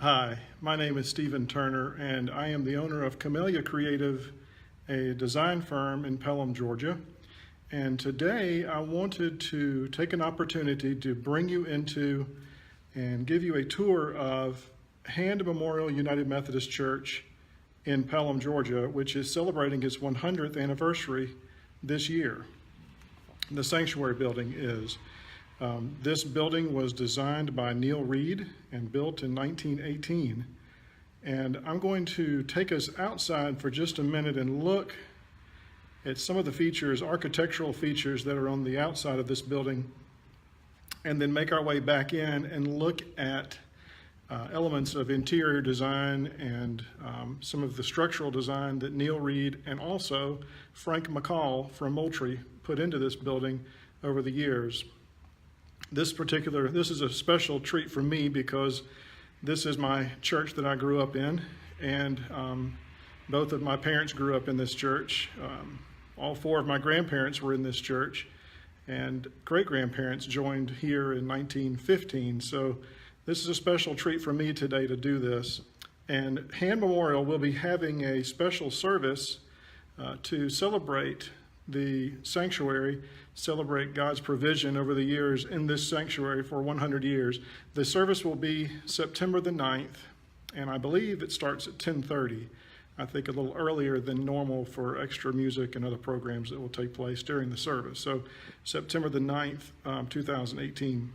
Hi, my name is Stephen Turner, and I am the owner of Camellia-Creative, a design firm in Pelham, Georgia. And today I wanted to take an opportunity to bring you into and give you a tour of Hand Memorial United Methodist Church in Pelham, Georgia, which is celebrating its 100th anniversary this year. The sanctuary building is. This building was designed by Neel Reid and built in 1918. And I'm going to take us outside for just a minute and look at some of the features, architectural features that are on the outside of this building, and then make our way back in and look at elements of interior design and some of the structural design that Neel Reid and also Frank McCall from Moultrie put into this building over the years. This is a special treat for me because this is my church that I grew up in, and both of my parents grew up in this church. All four of my grandparents were in this church, and great-grandparents joined here in 1915. So this is a special treat for me today to do this. And Hand Memorial will be having a special service to celebrate the sanctuary, celebrate God's provision over the years in this sanctuary for 100 years. The service will be September the 9th, and I believe it starts at 10:30. I think a little earlier than normal for extra music and other programs that will take place during the service. So September the 9th, 2018.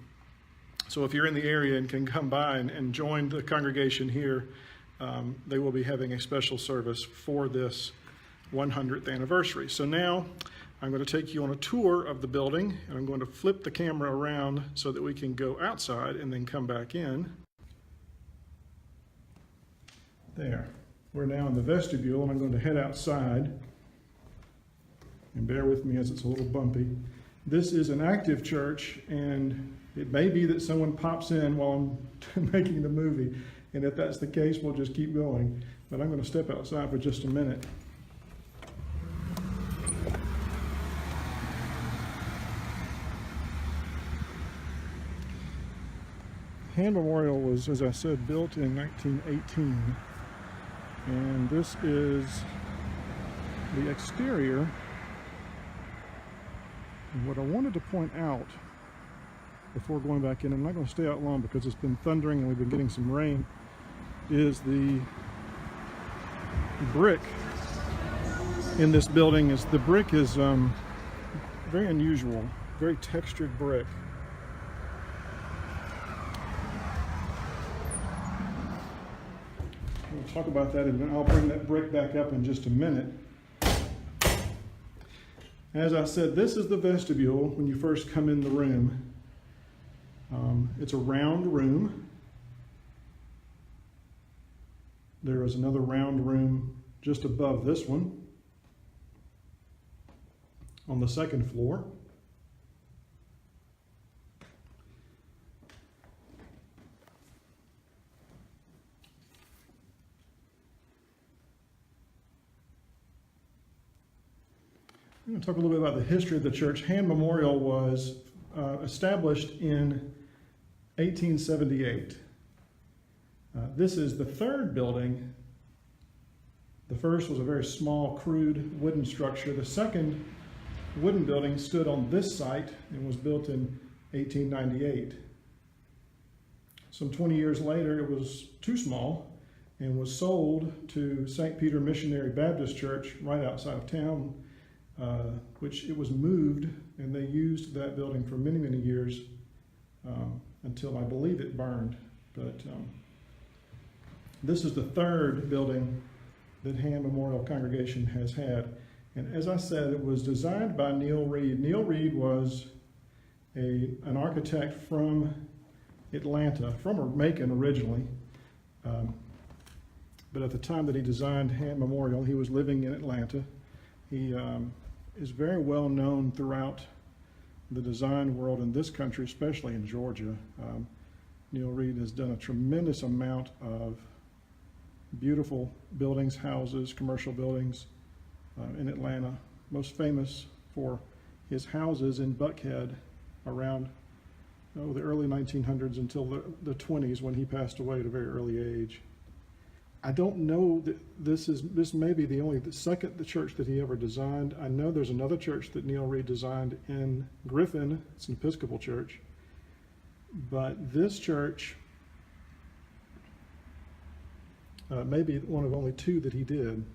So if you're in the area and can come by and join the congregation here, they will be having a special service for this 100th anniversary. So now I'm going to take you on a tour of the building, and I'm going to flip the camera around so that we can go outside and then come back in. There. We're now in the vestibule, and I'm going to head outside. And bear with me as it's a little bumpy. This is an active church, and it may be that someone pops in while I'm making the movie. And if that's the case, we'll just keep going. But I'm going to step outside for just a minute. Hand Memorial was, as I said, built in 1918, and this is the exterior. And what I wanted to point out before going back in, I'm not going to stay out long because it's been thundering and we've been getting some rain, is the brick in this building. The brick is very unusual, very textured brick. We'll talk about that, and then I'll bring that brick back up in just a minute. As I said, this is the vestibule when you first come in the room. It's a round room. There is another round room just above this one on the second floor. I'm going to talk a little bit about the history of the church. Hand Memorial was established in 1878. This is the third building. The first was a very small, crude wooden structure. The second wooden building stood on this site and was built in 1898. Some 20 years later, it was too small and was sold to St. Peter Missionary Baptist Church right outside of town, which it was moved, and they used that building for many, many years until I believe it burned. But this is the third building that Hand Memorial Congregation has had. And as I said, it was designed by Neel Reid. Neel Reid was an architect from Atlanta, from Macon originally. But at the time that he designed Hand Memorial, he was living in Atlanta. He is very well known throughout the design world in this country, especially in Georgia. Neel Reid has done a tremendous amount of beautiful buildings, houses, commercial buildings in Atlanta. Most famous for his houses in Buckhead around the early 1900s until the 20s when he passed away at a very early age. I don't know that this may be the church that he ever designed. I know there's another church that Neel Reid designed in Griffin. It's an Episcopal church. But this church may be one of only two that he did.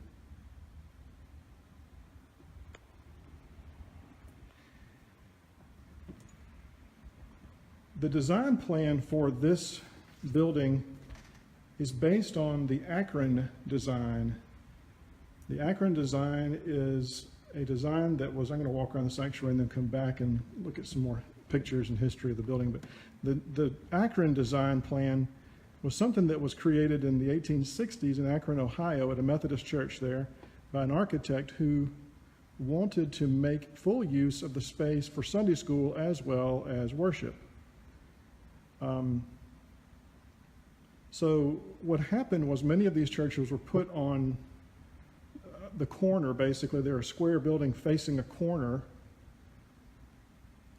The design plan for this building is based on the Akron design. The Akron design is a design that was, I'm going to walk around the sanctuary and then come back and look at some more pictures and history of the building. But the Akron design plan was something that was created in the 1860s in Akron, Ohio, at a Methodist church there by an architect who wanted to make full use of the space for Sunday school as well as worship. So what happened was many of these churches were put on the corner, basically. They're a square building facing a corner,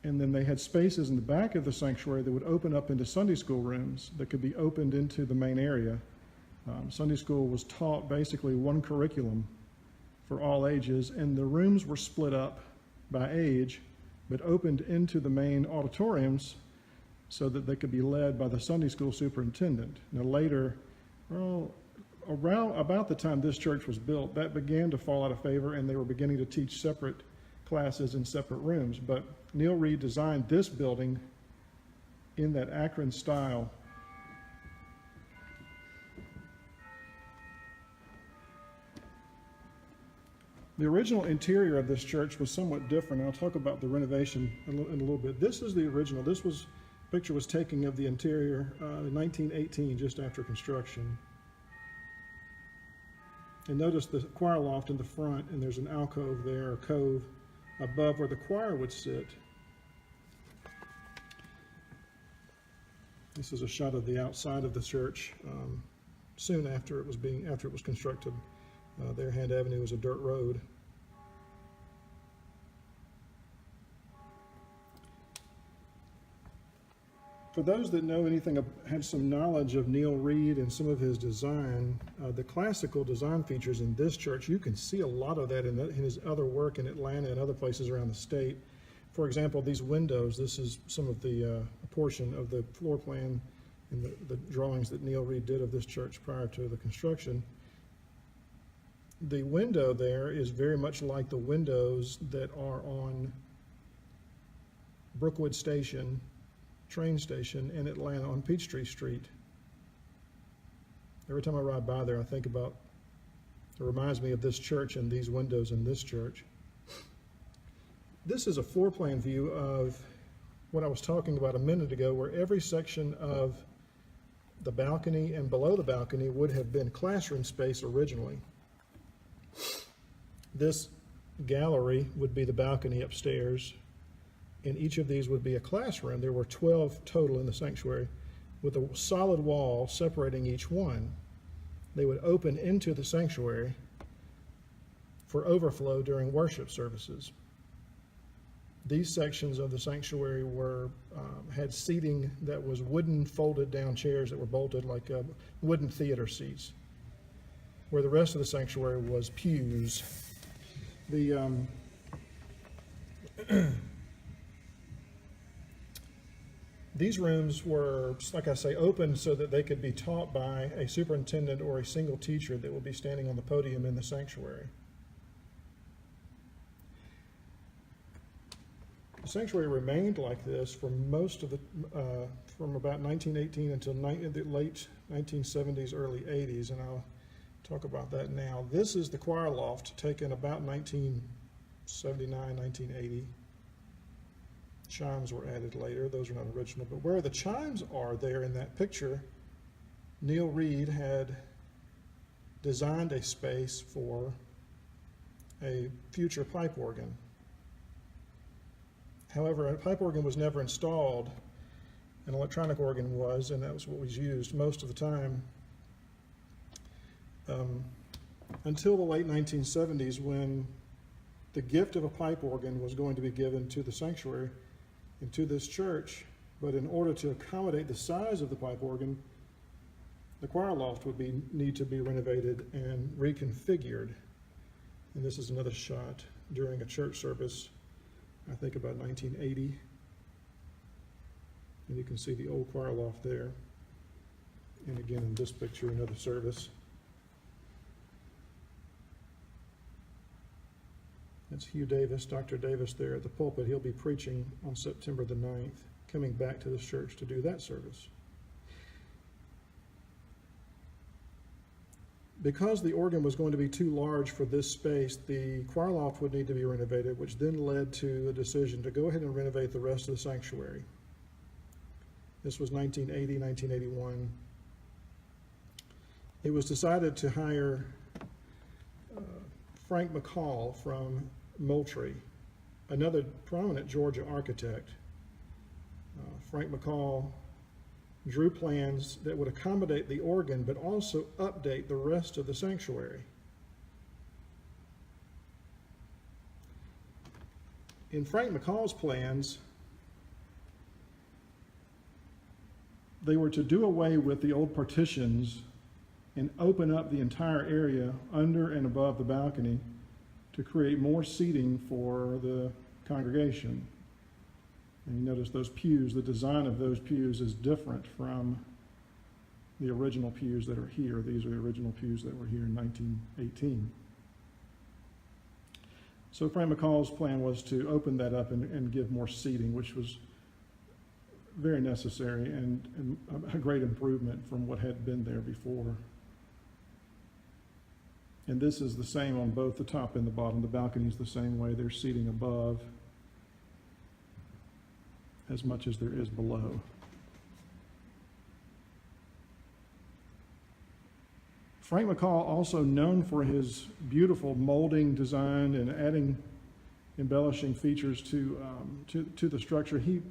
and then they had spaces in the back of the sanctuary that would open up into Sunday school rooms that could be opened into the main area. Sunday school was taught basically one curriculum for all ages, and the rooms were split up by age, but opened into the main auditoriums so that they could be led by the Sunday school superintendent. Now later, around about the time this church was built, that began to fall out of favor, and they were beginning to teach separate classes in separate rooms. But Neel Reid designed this building in that Akron style. The original interior of this church was somewhat different, and I'll talk about the renovation in a little bit. This is the original. Picture was taken of the interior in 1918, just after construction. And notice the choir loft in the front, and there's an alcove there, a cove, above where the choir would sit. This is a shot of the outside of the church soon after it was constructed. There, Hand Avenue was a dirt road. For those that know anything, have some knowledge of Neel Reid and some of his design, the classical design features in this church, you can see a lot of that in his other work in Atlanta and other places around the state. For example, these windows, this is some of the portion of the floor plan and the drawings that Neel Reid did of this church prior to the construction. The window there is very much like the windows that are on Brookwood Station, train station in Atlanta on Peachtree Street. Every time I ride by there, I think about, it reminds me of this church and these windows in this church. This is a floor plan view of what I was talking about a minute ago, where every section of the balcony and below the balcony would have been classroom space originally. This gallery would be the balcony upstairs, and each of these would be a classroom. There were 12 total in the sanctuary, with a solid wall separating each one. They would open into the sanctuary for overflow during worship services. These sections of the sanctuary had seating that was wooden folded down chairs that were bolted like wooden theater seats, where the rest of the sanctuary was pews. These rooms were, like I say, open so that they could be taught by a superintendent or a single teacher that would be standing on the podium in the sanctuary. The sanctuary remained like this for most of from about 1918 until the late 1970s, early 80s, and I'll talk about that now. This is the choir loft taken about 1979, 1980. Chimes were added later. Those are not original, but where the chimes are there in that picture, Neel Reid had designed a space for a future pipe organ. However, a pipe organ was never installed. An electronic organ was, and that was what was used most of the time until the late 1970s, when the gift of a pipe organ was going to be given to the sanctuary and to this church but in order to accommodate the size of the pipe organ, the choir loft would need to be renovated and reconfigured. And this is another shot during a church service, I think about 1980. And you can see the old choir loft there. And again, in this picture, another service. That's Hugh Davis, Dr. Davis there at the pulpit. He'll be preaching on September the 9th, coming back to this church to do that service. Because the organ was going to be too large for this space, the choir loft would need to be renovated, which then led to the decision to go ahead and renovate the rest of the sanctuary. This was 1980, 1981. It was decided to hire Frank McCall from Moultrie, another prominent Georgia architect. Frank McCall drew plans that would accommodate the organ but also update the rest of the sanctuary. In Frank McCall's plans, they were to do away with the old partitions and open up the entire area under and above the balcony to create more seating for the congregation. And you notice those pews, the design of those pews is different from the original pews that are here. These are the original pews that were here in 1918. So Frank McCall's plan was to open that up and give more seating, which was very necessary and a great improvement from what had been there before. And this is the same on both the top and the bottom. The balcony is the same way. There's seating above as much as there is below. Frank McCall, also known for his beautiful molding design and adding embellishing features to the structure, he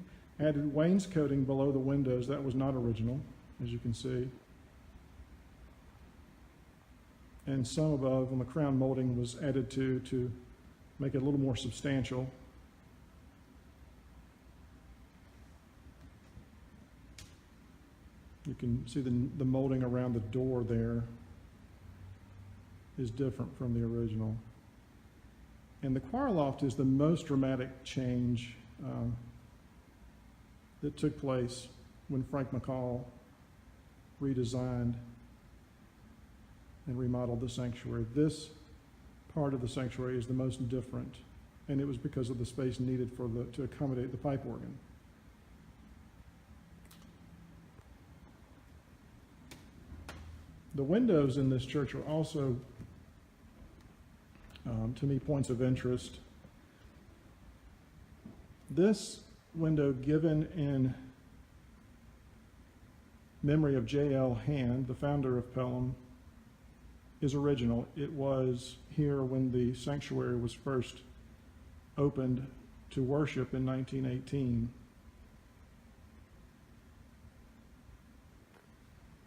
added wainscoting below the windows. That was not original, as you can see. And some above on the crown molding was added to make it a little more substantial. You can see the molding around the door there is different from the original. And the choir loft is the most dramatic change that took place when Frank McCall redesigned and remodeled the sanctuary. This part of the sanctuary is the most different, and it was because of the space needed to accommodate the pipe organ. The windows in this church are also, to me, points of interest. This window, given in memory of J.L. Hand, the founder of Pelham, is original. It was here when the sanctuary was first opened to worship in 1918.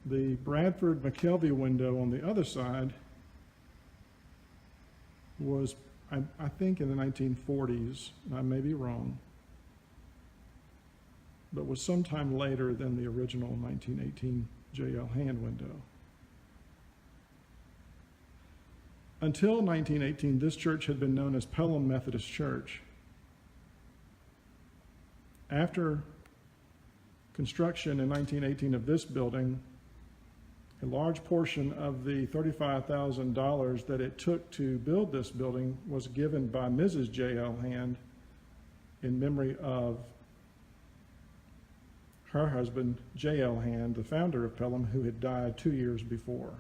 The Bradford McKelvey window on the other side was, I think, in the 1940s. I may be wrong, but was sometime later than the original 1918 J.L. Hand window. Until 1918, this church had been known as Pelham Methodist Church. After construction in 1918 of this building, a large portion of the $35,000 that it took to build this building was given by Mrs. J.L. Hand in memory of her husband, J.L. Hand, the founder of Pelham, who had died 2 years before.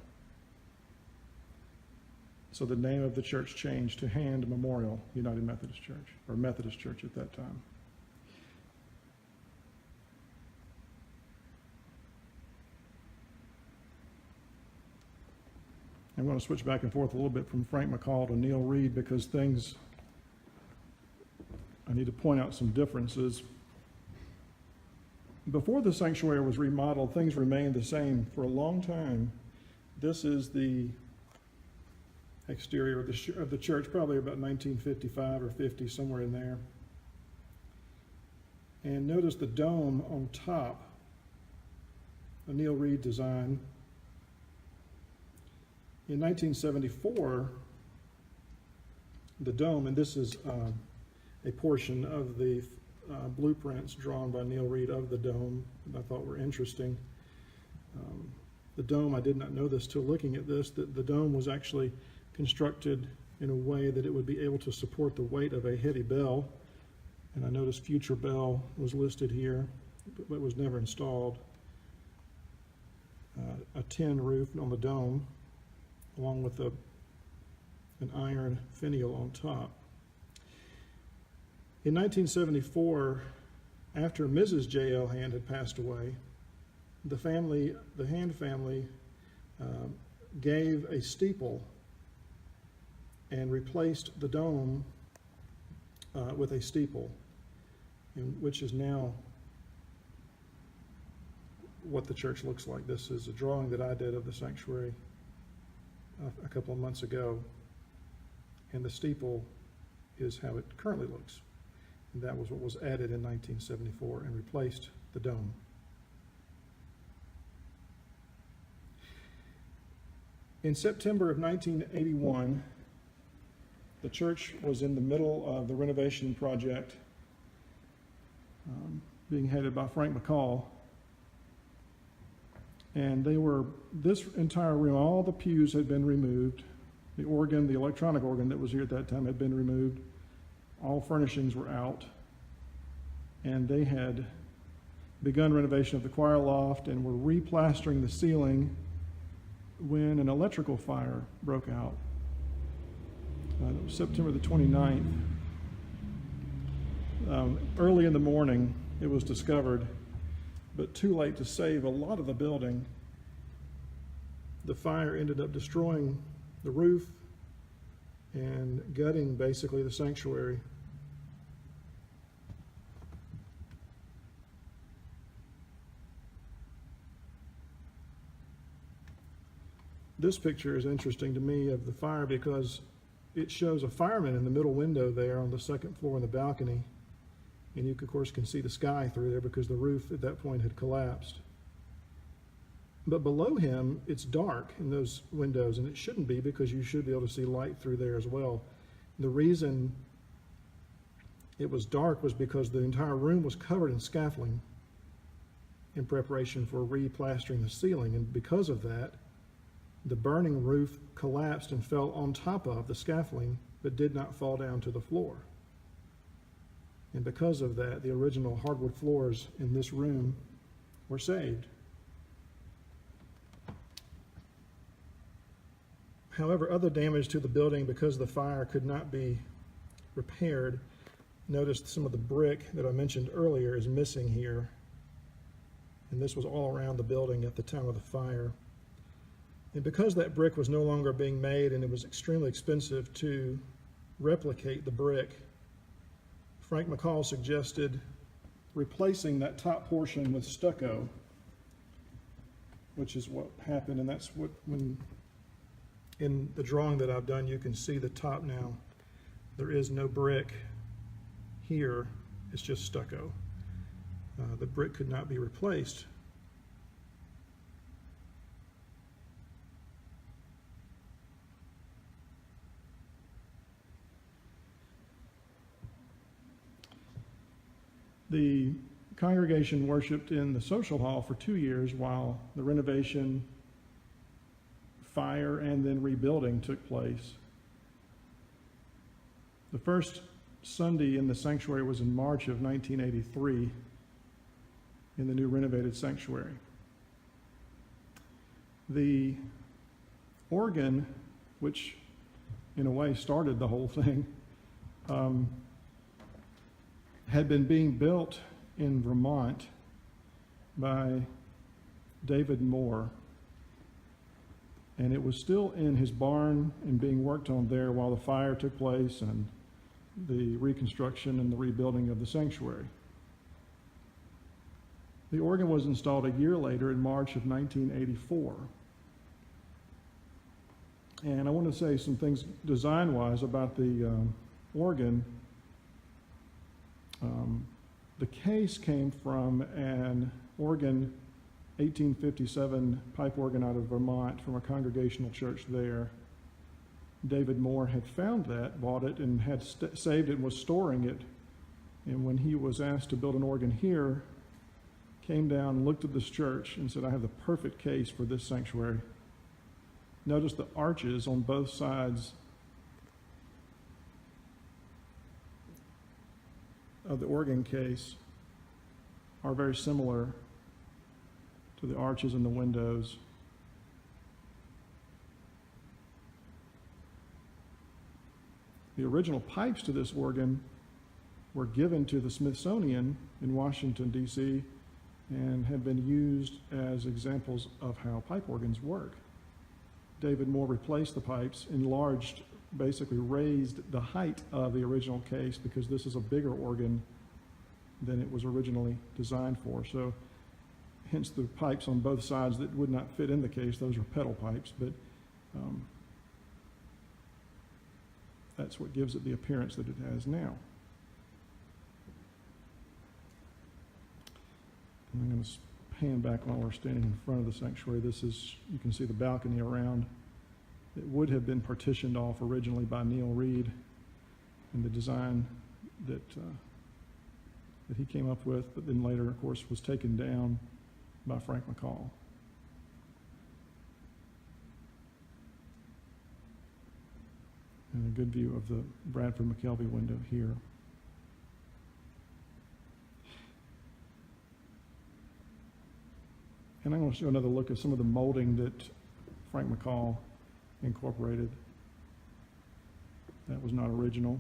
So the name of the church changed to Hand Memorial United Methodist Church, or Methodist Church at that time. I'm going to switch back and forth a little bit from Frank McCall to Neel Reid because I need to point out some differences. Before the sanctuary was remodeled, things remained the same for a long time. This is the exterior of the church, probably about 1955 or 50, somewhere in there. And notice the dome on top, a Neel Reid design. In 1974, the dome, and this is a portion of the blueprints drawn by Neel Reid of the dome that I thought were interesting. The dome, I did not know this till looking at this, that the dome was actually constructed in a way that it would be able to support the weight of a heavy bell. And I noticed future bell was listed here, but was never installed. A tin roof on the dome, along with an iron finial on top. In 1974, after Mrs. J.L. Hand had passed away, the Hand family, gave a steeple and replaced the dome with a steeple, which is now what the church looks like. This is a drawing that I did of the sanctuary a couple of months ago, and the steeple is how it currently looks. And that was what was added in 1974 and replaced the dome. In September of 1981, the church was in the middle of the renovation project being headed by Frank McCall. And this entire room, all the pews had been removed. The organ, the electronic organ that was here at that time had been removed. All furnishings were out. And they had begun renovation of the choir loft and were replastering the ceiling when an electrical fire broke out. It was September the 29th. Early in the morning, it was discovered, but too late to save a lot of the building. The fire ended up destroying the roof and gutting basically the sanctuary. This picture is interesting to me of the fire because it shows a fireman in the middle window there on the second floor in the balcony. And you, of course, can see the sky through there because the roof at that point had collapsed. But below him, it's dark in those windows, and it shouldn't be because you should be able to see light through there as well. The reason it was dark was because the entire room was covered in scaffolding in preparation for replastering the ceiling. And because of that, the burning roof collapsed and fell on top of the scaffolding, but did not fall down to the floor. And because of that, the original hardwood floors in this room were saved. However, other damage to the building because the fire could not be repaired. Notice some of the brick that I mentioned earlier is missing here. And this was all around the building at the time of the fire. And because that brick was no longer being made and it was extremely expensive to replicate the brick, Frank McCall suggested replacing that top portion with stucco, which is what happened. And that's what, when in the drawing that I've done, you can see the top now. There is no brick here, it's just stucco. The brick could not be replaced. The congregation worshiped in the social hall for 2 years while the renovation, fire, and then rebuilding took place. The first Sunday in the sanctuary was in March of 1983 in the new renovated sanctuary. The organ, which in a way started the whole thing, had been being built in Vermont by David Moore, and it was still in his barn and being worked on there while the fire took place and the reconstruction and the rebuilding of the sanctuary. The organ was installed a year later in March of 1984. And I want to say some things design-wise about the organ. The case came from an organ, 1857 pipe organ out of Vermont from a congregational church there. David Moore had found that, bought it, and had saved it and was storing it. And when he was asked to build an organ here, came down, looked at this church, and said, I have the perfect case for this sanctuary. Notice the arches on both sides of the organ case are very similar to the arches in the windows. The original pipes to this organ were given to the Smithsonian in Washington, D.C., and have been used as examples of how pipe organs work. David Moore replaced the pipes, enlarged, basically raised the height of the original case because this is a bigger organ than it was originally designed for. So hence the pipes on both sides that would not fit in the case, those are pedal pipes, but that's what gives it the appearance that it has now. And I'm going to pan back while we're standing in front of the sanctuary. This is, you can see the balcony around. It would have been partitioned off originally by Neel Reid in the design that he came up with, but then later, of course, was taken down by Frank McCall. And a good view of the Bradford McKelvey window here. And I'm going to show another look at some of the molding that Frank McCall incorporated. That was not original.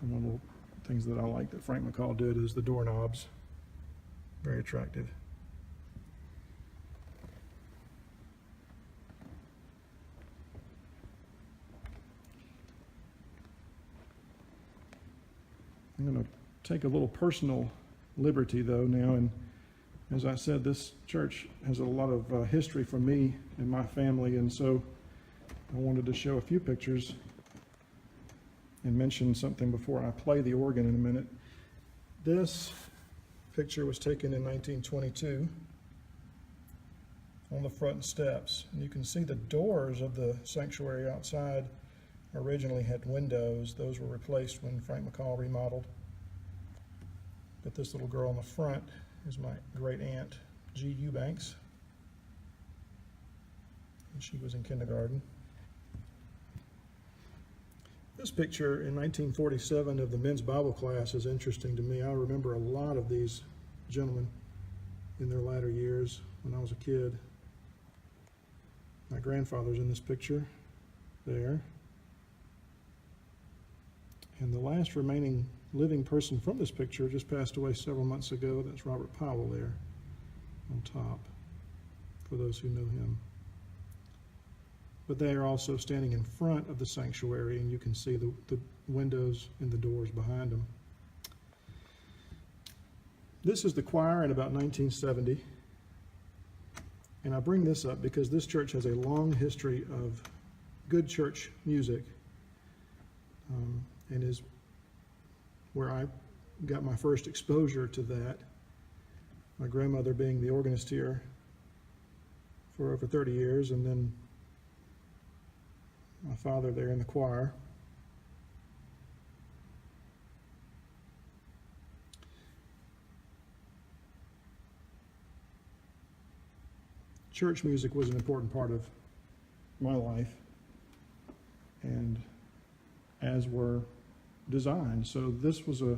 And one of the things that I like that Frank McCall did is the doorknobs. Very attractive. I'm going to take a little personal liberty though now, and as I said, this church has a lot of history for me and my family, and so I wanted to show a few pictures and mention something before I play the organ in a minute. This picture was taken in 1922 on the front steps, and you can see the doors of the sanctuary outside originally had windows. Those were replaced when Frank McCall remodeled. But this little girl on the front is my great aunt, G. Eubanks, and she was in kindergarten. This picture in 1947 of the men's Bible class is interesting to me. I remember a lot of these gentlemen in their latter years when I was a kid. My grandfather's in this picture there. And the last remaining living person from this picture just passed away several months ago. That's Robert Powell there on top, for those who know him. But they are also standing in front of the sanctuary, and you can see the windows and the doors behind them. This is the choir in about 1970. And I bring this up because this church has a long history of good church music, and is where I got my first exposure to that. My grandmother being the organist here for over 30 years, and then my father there in the choir. Church music was an important part of my life, and as were design. So this was a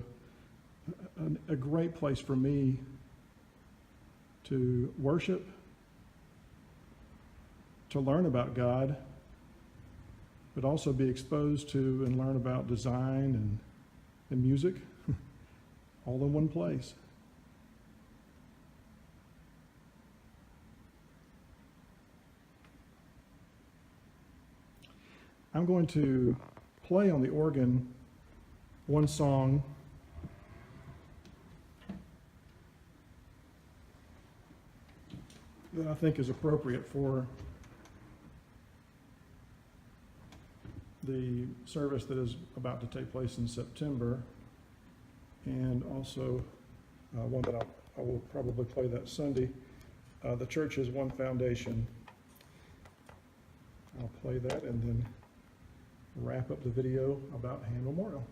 great place for me to worship, to learn about God, but also be exposed to and learn about design and music, all in one place. I'm going to play on the organ one song that I think is appropriate for the service that is about to take place in September, and also one that I will probably play that Sunday. The church is one foundation. I'll play that and then wrap up the video about Hand Memorial.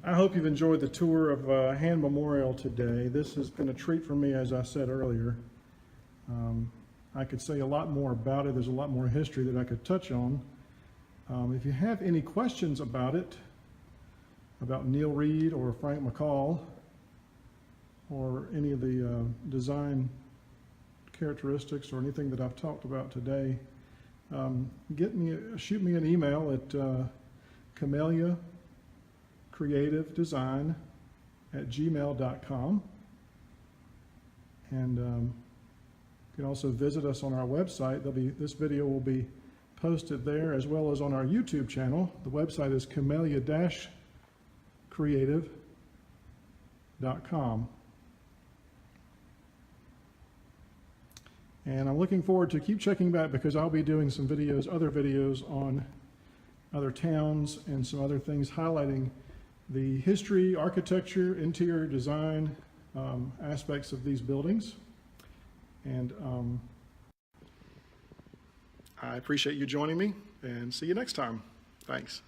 I hope you've enjoyed the tour of Hand Memorial today. This has been a treat for me, as I said earlier. I could say a lot more about it. There's a lot more history that I could touch on. If you have any questions about it, about Neel Reid or Frank McCall, or any of the design characteristics or anything that I've talked about today, shoot me an email at Camellia-Creative-design@gmail.com, and you can also visit us on our website. This video will be posted there, as well as on our YouTube channel. The website is Camellia-Creative.com. And I'm looking forward to keep checking back, because I'll be doing some videos, other videos on other towns and some other things highlighting the history, architecture, interior design aspects of these buildings. And I appreciate you joining me, and see you next time. Thanks.